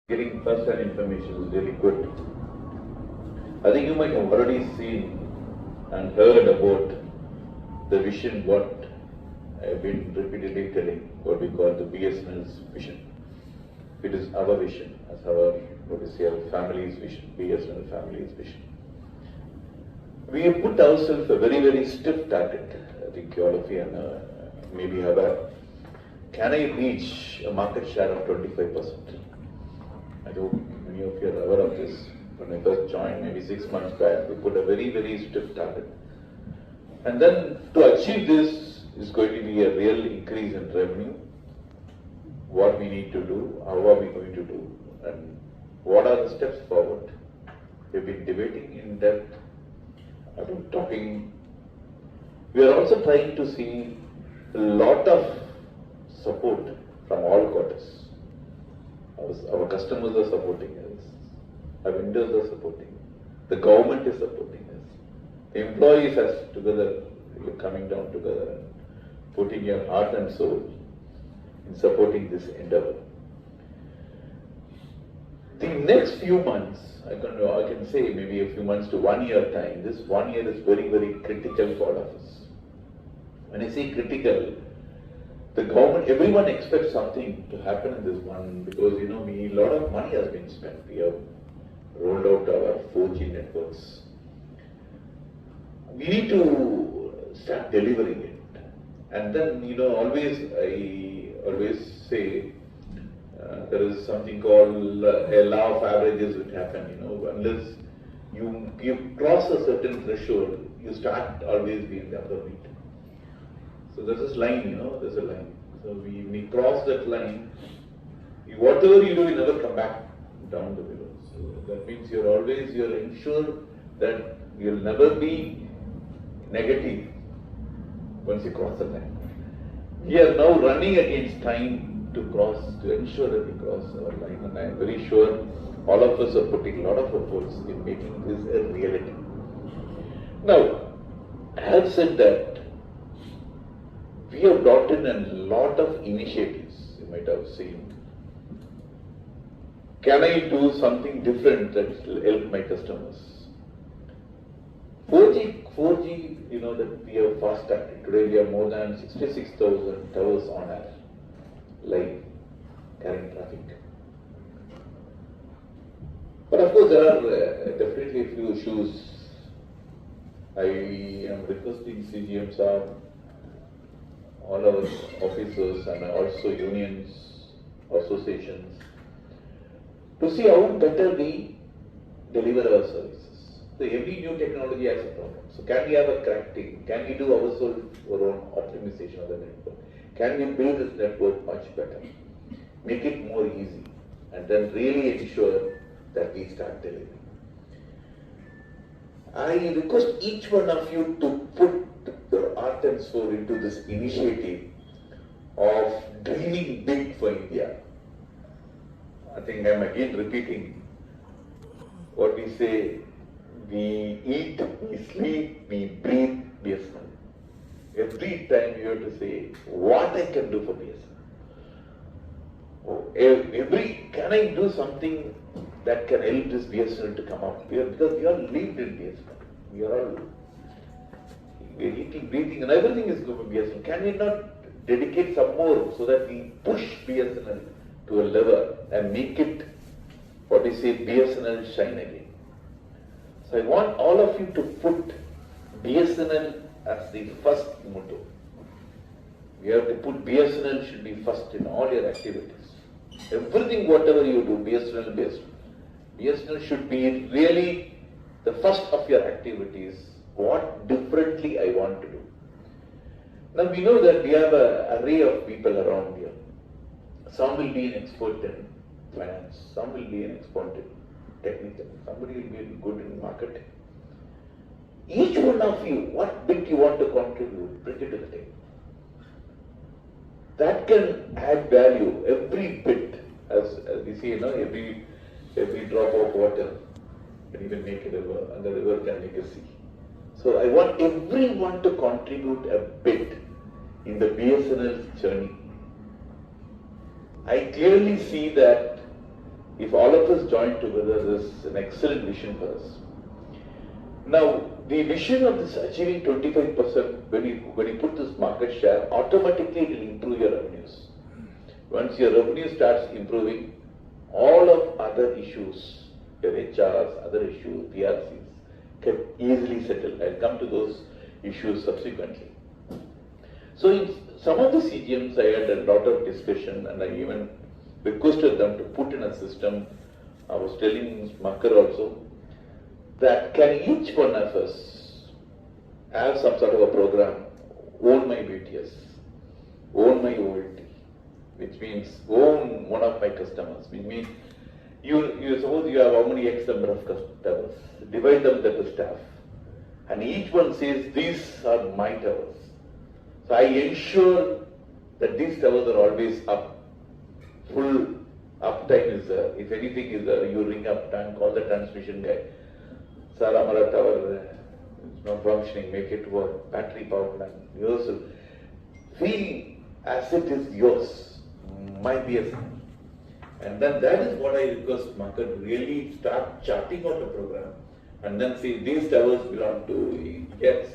Getting first-hand information is really good. I think you might have already seen and heard about the vision what I've been repeatedly telling, what we call the BSNL's vision. It is our vision, as our family's vision, BSNL family's vision. We have put ourselves a very, very stiff target. I think all of you are maybe aware. Can I reach a market share of 25%? I hope many of you are aware of this. When I first joined, maybe 6 months back, we put a very, very stiff target. And then to achieve this is going to be a real increase in revenue. What we need to do, how are we going to do, and what are the steps forward. We've been debating in depth. I've been talking. We are also trying to see a lot of support from all quarters. Our customers are supporting us, our vendors are supporting, the government is supporting us, the employees are together, you're coming down together and putting your heart and soul in supporting this endeavor. The next few months, I can say maybe a few months to 1 year time, this 1 year is very, very critical for all of us. When I say critical, the government, everyone expects something to happen in this one because a lot of money has been spent. We have rolled out our 4G networks. We need to start delivering it. And then, I always say there is something called a law of averages which happen, unless you cross a certain threshold, you start always being the other beat. So there's this line, there's a line. So we cross that line. Whatever you do, you never come back down the below. So that means you're ensured that you'll never be negative once you cross the line. We are now running against time to ensure that we cross our line. And I'm very sure all of us are putting a lot of efforts in making this a reality. Now, I have said that we have brought in a lot of initiatives, you might have seen. Can I do something different that will help my customers? 4G, that we have fast tracked. Today we have more than 66,000 towers on air, live, carrying traffic. But of course there are definitely a few issues. I am requesting CGM sir, all our officers and also unions, associations, to see how better we deliver our services. So every new technology has a problem. So can we have a crack team? Can we do our own optimization of the network? Can we build this network much better? Make it more easy and then really ensure that we start delivering. I request each one of you to put your heart and soul into this initiative of dreaming big for India. I think I'm again repeating what we say, we eat, we sleep, we breathe BSNL. Every time you have to say, what I can do for BSNL. Can I do something that can help this BSNL to come up here? Because we all lived in BSNL. We are all eating, breathing, and everything is going to BSNL. Can we not dedicate some more so that we push BSNL to a level and make it, BSNL shine again? So I want all of you to put BSNL as the first motto. We have to put BSNL should be first in all your activities. Everything, whatever you do, BSNL. BSNL should be really the first of your activities. What differently I want to do. Now we know that we have an array of people around here. Some will be an expert in finance, some will be an expert in technical, somebody will be good in marketing. Each one of you, what bit you want to contribute, bring it to the table. That can add value, every bit, as we see, every drop of water can even make a river, and the river can make a sea. So I want everyone to contribute a bit in the BSNL's journey. I clearly see that If all of us join together, there's an excellent vision for us. Now, the vision of this achieving 25%, when you put this market share, automatically it will improve your revenues. Once your revenue starts improving, all of other issues, your HRs, other issues, PRCs, can easily settle. I'll come to those issues subsequently. So in some of the CGMs, I had a lot of discussion, and I even requested them to put in a system. I was telling Makar also, that can each one of us have some sort of a program, own my BTS, own my OLT, which means own one of my customers, which means you suppose you have how many X number of customers, divide them by the staff, and each one says these are my towers. So I ensure that these towers are always up, full uptime is there. If anything is there, you ring up and call the transmission guy. Sir, our tower is not functioning, make it work, battery power plant, yours. Feel as it is yours, my BSNL. And then that is what I request market really start charting out the program and then say these towers belong to X,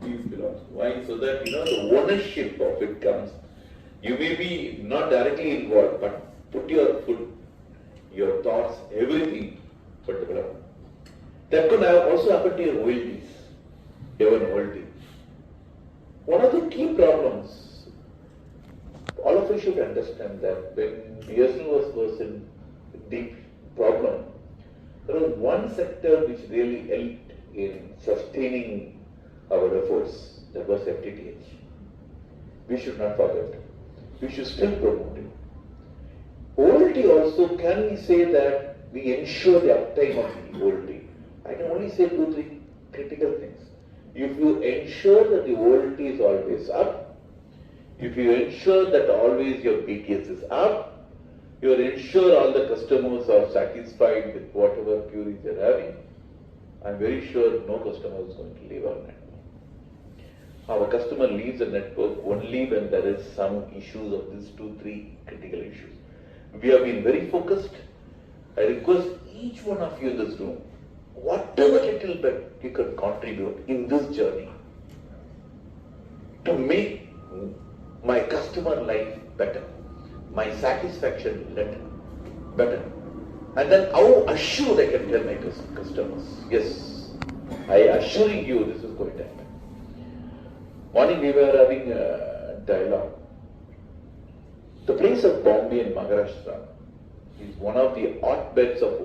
these belong to Y, so that the ownership of it comes. You may be not directly involved, but put your foot, your thoughts, everything for development. That could also happen to your OLTs. You have an OLT. One of the key problems, all of us should understand that when BSNL was in deep problem, there was one sector which really helped in sustaining our efforts. That was FTTH. We should not forget. We should still promote it. OLT also, can we say that we ensure the uptime of the OLT? I can only say 2-3 critical things. If you ensure that the OLT is always up, if you ensure that always your BTS is up, you ensure all the customers are satisfied with whatever queries they're having, I'm very sure no customer is going to leave our network. Our customer leaves the network only when there is some issues of these 2-3 critical issues. We have been very focused. I request each one of you in this room, whatever little bit you can contribute in this journey to make my customer life better, my satisfaction better. And then how assured I can tell my customers, yes, I assuring you this is going to happen. Morning we were having a dialogue. The place of Bombay and Maharashtra is one of the hotbeds of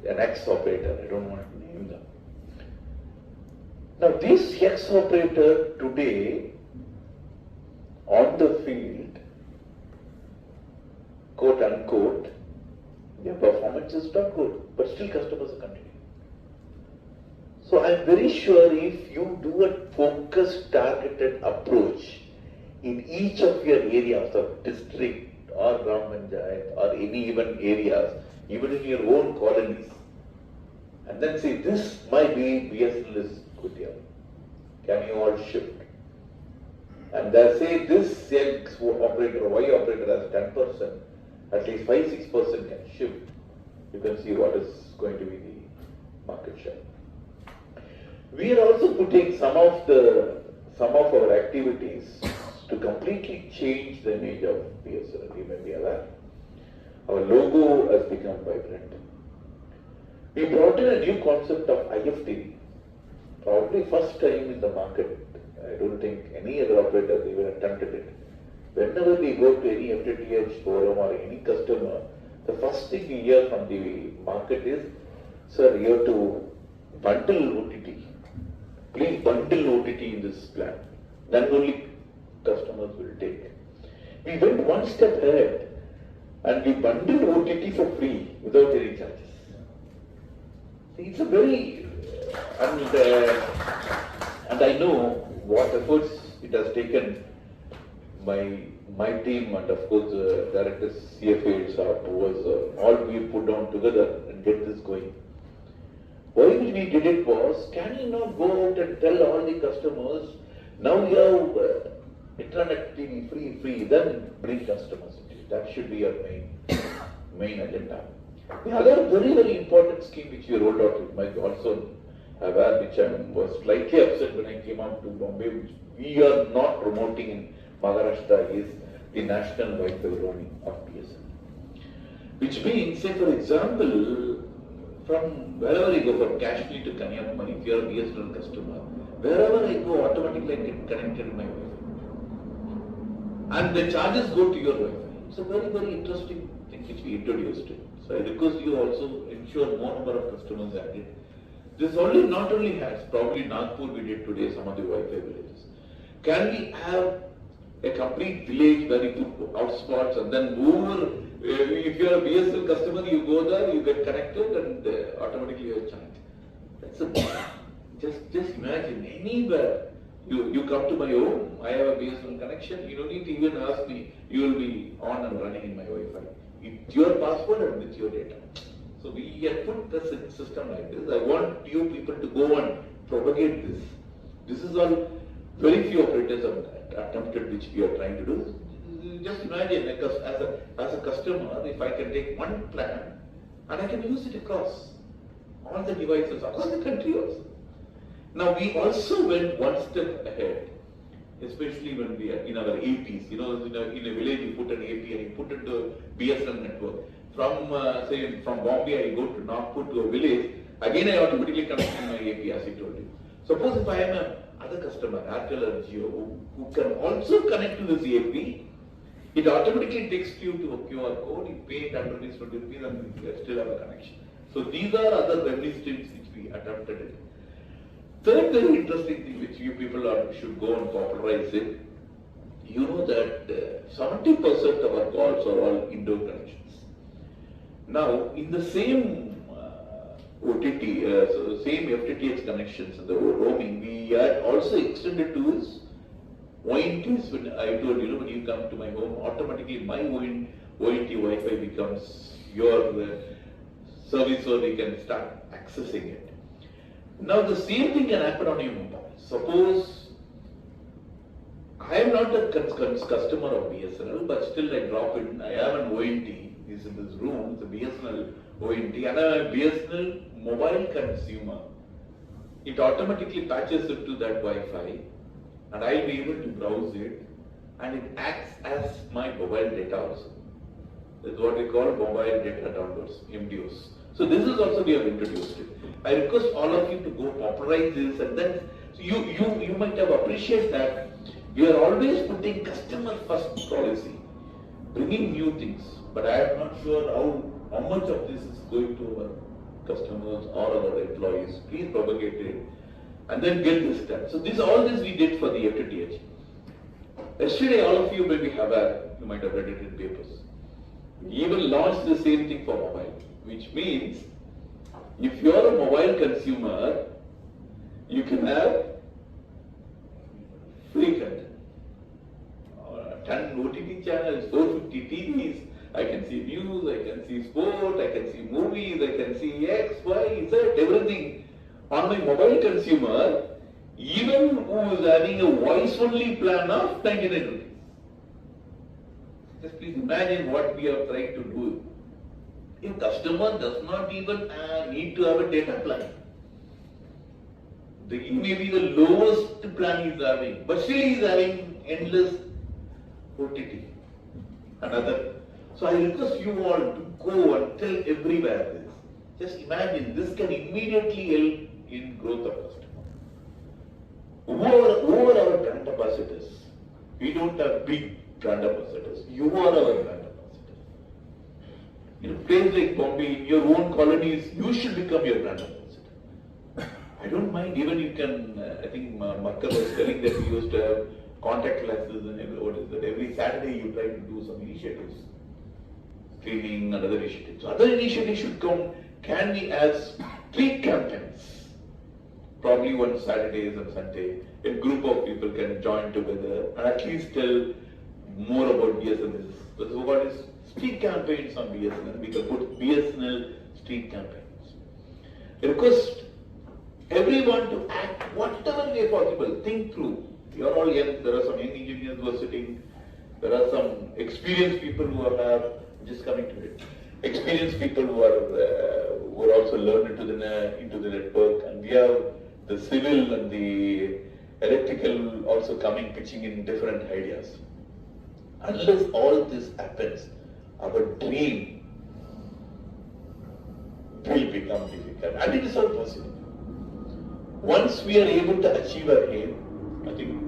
an ex-operator. I don't want to name them. Now this ex-operator today on the field, quote unquote, their performance is not good, but still customers are continuing. So I'm very sure if you do a focused, targeted approach in each of your areas of district or Gram Panchayat or any even areas, even in your own colonies, and then say, this might be BSNL is good here. Can you all shift? And they say this X operator or Y operator has 10%, at least 5-6% can shift. You can see what is going to be the market share. We are also putting some of our activities to completely change the image of BSNL. You may be aware. Our logo has become vibrant. We brought in a new concept of IFTV. Probably first time in the market. I don't think any other operator even attempted it. Whenever we go to any FTTH forum or any customer, the first thing we hear from the market is, sir, you have to bundle OTT. Please bundle OTT in this plan. Then only customers will take. We went one step ahead and we bundled OTT for free without any charges. It's a very, and I know what efforts it has taken my team and of course the directors, CFAs, was all we put down together and get this going. Why we did it was, can you not go out and tell all the customers, now you have internet TV free, then bring customers into it. That should be your main agenda. The other very important scheme which we rolled out, you might also aware, which I was slightly upset when I came out to Bombay, which we are not promoting in Maharashtra, is the national Wi-Fi roaming of BSNL. Which means, say for example, from wherever I go, from Kashmir to Kanyakumari, if you are a BSNL customer, wherever I go, automatically I get connected to my Wi-Fi. And the charges go to your Wi-Fi. It's a very interesting thing which we introduced. So I request you also ensure more number of customers are it. This not only has, probably Nagpur we did today, some of the Wi-Fi villages. Can we have a complete village where you put hotspots and then move? If you are a BSNL customer, you go there, you get connected and automatically you are charged. That's a just imagine anywhere. You come to my home, I have a BSNL connection, you don't need to even ask me, you will be on and running in my Wi-Fi. With your password and with your data. So we have put the system like this. I want you people to go and propagate this. This is all very few operators have attempted, which we are trying to do. Just imagine, like as a customer, if I can take one plan and I can use it across all the devices, across the country also. Now we also went one step ahead, especially when we are in our APs. You know, in a village you put an AP and you put it to BSNL network. From say from Bombay I go to Nagpur to a village, again I automatically connect to my AP as I told you. Suppose if I am a other customer, Airtel or Jio, who can also connect to this AP, it automatically takes you to a QR code, you pay 10 rupees, 20 rupees and you still have a connection. So these are other revenue streams which we attempted it. Third very interesting thing which you people should go and popularize it, you know that 70% of our calls are all indoor connections. Now in the same OTT, same FTTH connections, the roaming, we had also extended to his ONTs. When I told you, when you come to my home, automatically my ONT Wi-Fi becomes your service, so we can start accessing it. Now the same thing can happen on your mobile. Suppose I am not a customer of BSNL, but still I drop in, I have an ONT, is in this room, it's a BSNL ONT, and I'm a BSNL mobile consumer. It automatically patches it to that Wi-Fi, and I'll be able to browse it, and it acts as my mobile data also. That's what we call mobile data downloads, MDOs. So this is also we have introduced it. I request all of you to go popularize this, and then so you might have appreciated that we are always putting customer first policy, bringing new things. But I am not sure how much of this is going to our customers or our employees. Please propagate it, and then get this done. So all this we did for the FTTH. Yesterday, all of you may be aware, you might have read it in papers. We even launched the same thing for mobile, which means if you are a mobile consumer, you can have free content. 10 OTT channels, 450 TVs, I can see news, I can see sport, I can see movies, I can see X, Y, Z, everything. On my mobile consumer, even who is having a voice-only plan of 99 rupees. Just please imagine what we are trying to do. A customer does not even need to have a data plan. He may be the lowest plan he is having, but still he is having endless OTT and other. So I request you all to go and tell everywhere this. Just imagine, this can immediately help in growth of customer. Who are our brand ambassadors? We don't have big brand ambassadors. You are our brand ambassadors. In a place like Bombay, in your own colonies, you should become your brand ambassador. I don't mind, even you can, I think Makkar was telling that we used to have contact classes and every Saturday you try to do some initiatives. Cleaning and other initiatives. So other initiatives should come, can be as street campaigns. Probably one Saturdays and Sunday, a group of people can join together and at least tell more about BSNL. So what is street campaigns on BSNL? We can put BSNL street campaigns. I request everyone to act whatever way possible. Think through. You are all young. There are some young engineers who are sitting. There are some experienced people who are just coming to it. experienced people who are also learned into the network, and we have the civil and the electrical also coming, pitching in different ideas. Unless all this happens, our dream will become difficult, and it is all possible. Once we are able to achieve our aim, I think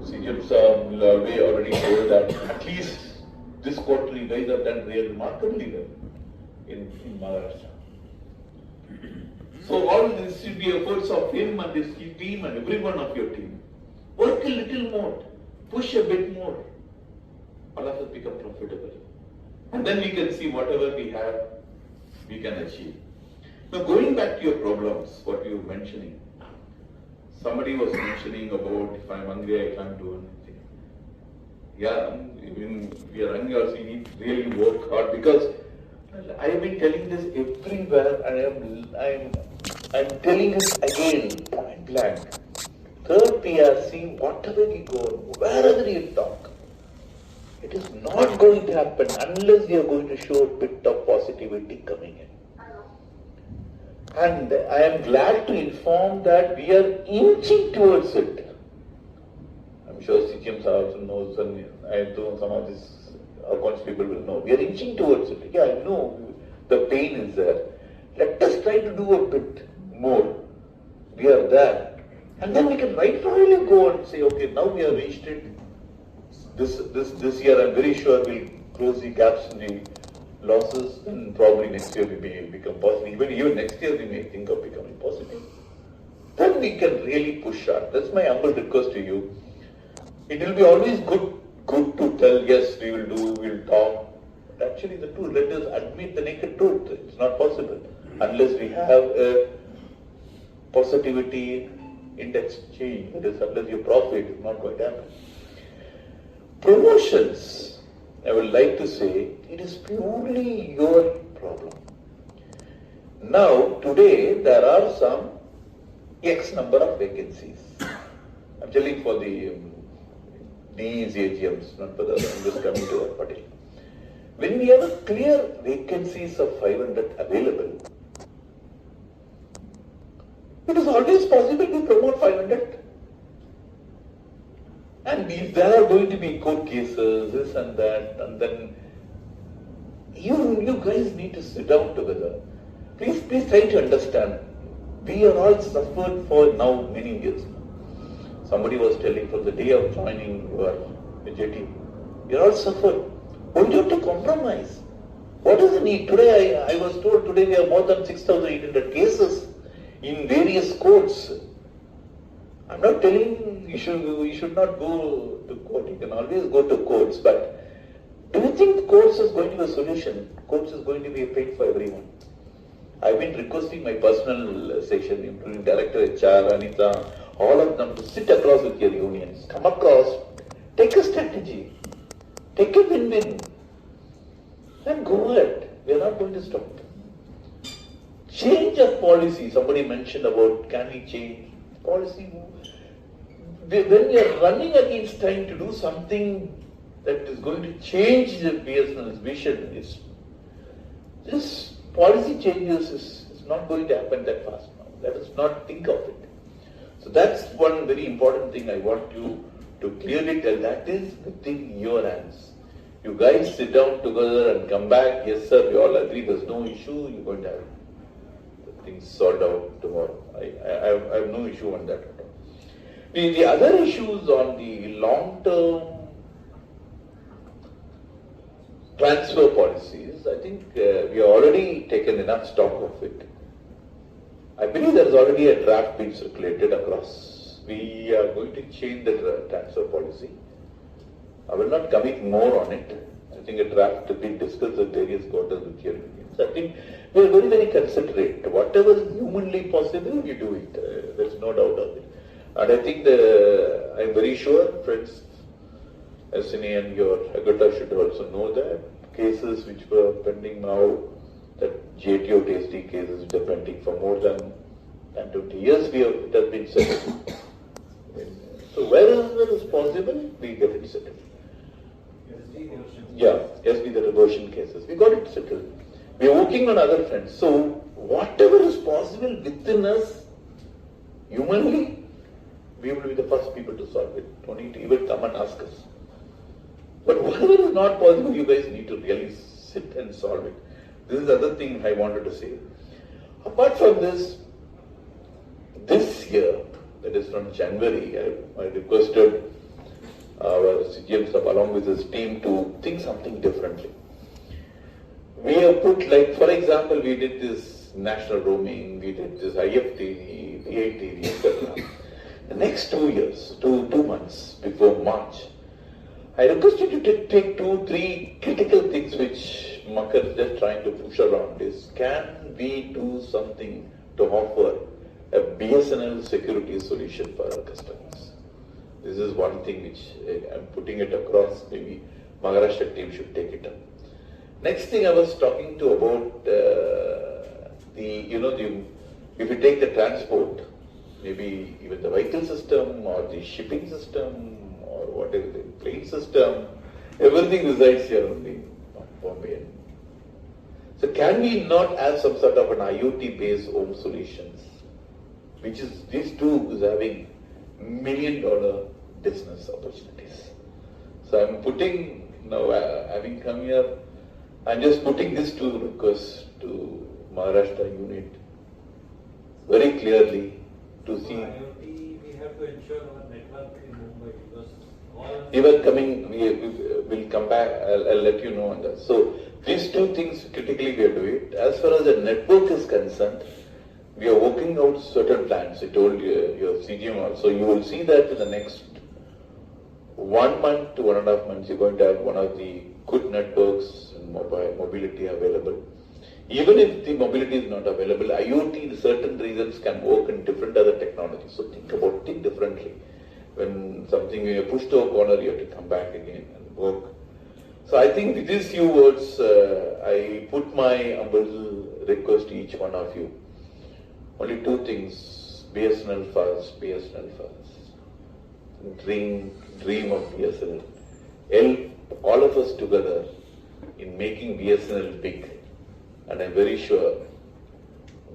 CGM sir will already told that at least this quarter you guys have done really remarkably well in Maharashtra. So all this should be efforts of him and his team and every one of your team. Work a little more, push a bit more. All of us become profitable. And then we can see whatever we have, we can achieve. Now going back to your problems, what you were mentioning. Somebody was mentioning about if I'm hungry, I can't do anything. Yeah, even if we are hungry also, you need to really work hard, because I have been telling this everywhere, and I'm telling it again, point blank. Third PRC, whatever we go, wherever you talk, it is not going to happen unless you are going to show a bit of positivity coming in. And I am glad to inform that we are inching towards it. I'm sure CGM also knows, and I know some of these accounts people will know. We are inching towards it. Yeah, I know the pain is there. Let us try to do a bit more. We are there. And then we can right finally go and say, okay, now we have reached it. This year I'm very sure we'll close the gaps in the losses, and probably next year we may become positive. Even next year we may think of becoming positive. Then we can really push on. That's my humble request to you. It will be always good to tell, yes, we will do, we'll talk. But actually the truth, let us admit the naked truth. It's not possible unless we have a positivity index change. That is, unless your profit is not going to happen. Promotions, I would like to say, it is purely your problem. Now, today, there are some X number of vacancies. I'm telling for these AGMs, not for the others. I'm just coming to that particular. When we have a clear vacancies of 500 available, it is always possible to promote 500. And if there are going to be court cases, this and that, and then you guys need to sit down together. Please try to understand. We are all suffered for now many years now. Somebody was telling from the day of joining your JT, we are all suffered. Why do you have to compromise? What is the need? Today, I was told today we have more than 6,800 cases in various courts. I'm not telling you should not go to court. You can always go to courts, but do you think courts is going to be a solution? Courts is going to be a pain for everyone. I've been requesting my personal section, including Director HR, Anita, all of them to sit across with your unions, come across, take a strategy, take a win-win, and go ahead. We are not going to stop. Change of policy. Somebody mentioned about, can we change policy? When we are running against trying to do something that is going to change the BSNL's vision, this policy changes is not going to happen that fast now. Let us not think of it. So that's one very important thing I want you to clearly tell. That is within your hands. You guys sit down together and come back. Yes, sir, we all agree there's no issue. You're going to have things sorted out tomorrow. I have no issue on that. The other issues on the long-term transfer policies, I think we have already taken enough stock of it. I believe there is already a draft being circulated across. We are going to change the transfer policy. I will not commit more on it. I think a draft has been discussed with various quarters with your unions. I think we are very, very considerate. Whatever is humanly possible, we do it. There is no doubt of it. And I think I am very sure, friends, SNA and your Agata should also know that cases which were pending now, that JTO TSD cases which are pending for more than 20 years, it has been settled. So wherever it is possible, we get it settled. Yeah, SB the reversion cases. We got it settled. We are working on other fronts. So whatever is possible within us, humanly, we will be the first people to solve it. Don't need to even come and ask us. But whatever is not possible, you guys need to really sit and solve it. This is the other thing I wanted to say. Apart from this year, that is from January, I requested our CGM sub along with his team to think something differently. We have put, like, for example, we did this national roaming, we did this IFTV, VITV, etc. The next 2 years, two months before March, I request you to take 2-3 critical things which Makar is just trying to push around is, can we do something to offer a BSNL security solution for our customers? This is one thing which I'm putting it across, maybe Maharashtra team should take it up. Next thing I was talking to about if you take the transport, maybe even the vehicle system or the shipping system or whatever, the plane system, everything resides here only in Bombay. So can we not have some sort of an IoT-based home solutions, which is, these two is having $1 million business opportunities. So I'm putting, now having come here, I'm just putting this to request to Maharashtra unit very clearly to see. IoT, we have to ensure our network in Mumbai because all. Even coming, we will come back, I'll let you know on that. So these two things critically we are doing. As far as the network is concerned, we are working out certain plans. I told you, your CGM also. You will see that in the next 1 month to 1.5 months, you're going to have one of the good networks and mobility available. Even if the mobility is not available, IoT, in certain reasons, can work in different other technologies. So think differently. When something you push to a corner, you have to come back again and work. So I think with these few words, I put my humble request to each one of you. Only 2 things, BSNL first, BSNL first. Dream of BSNL. Help all of us together in making BSNL big. And I'm very sure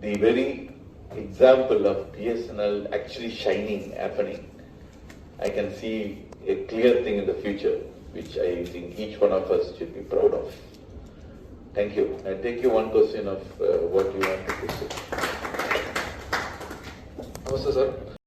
the very example of BSNL actually shining, happening, I can see a clear thing in the future, which I think each one of us should be proud of. Thank you. I take you one question of what you want to say. Namaste, sir.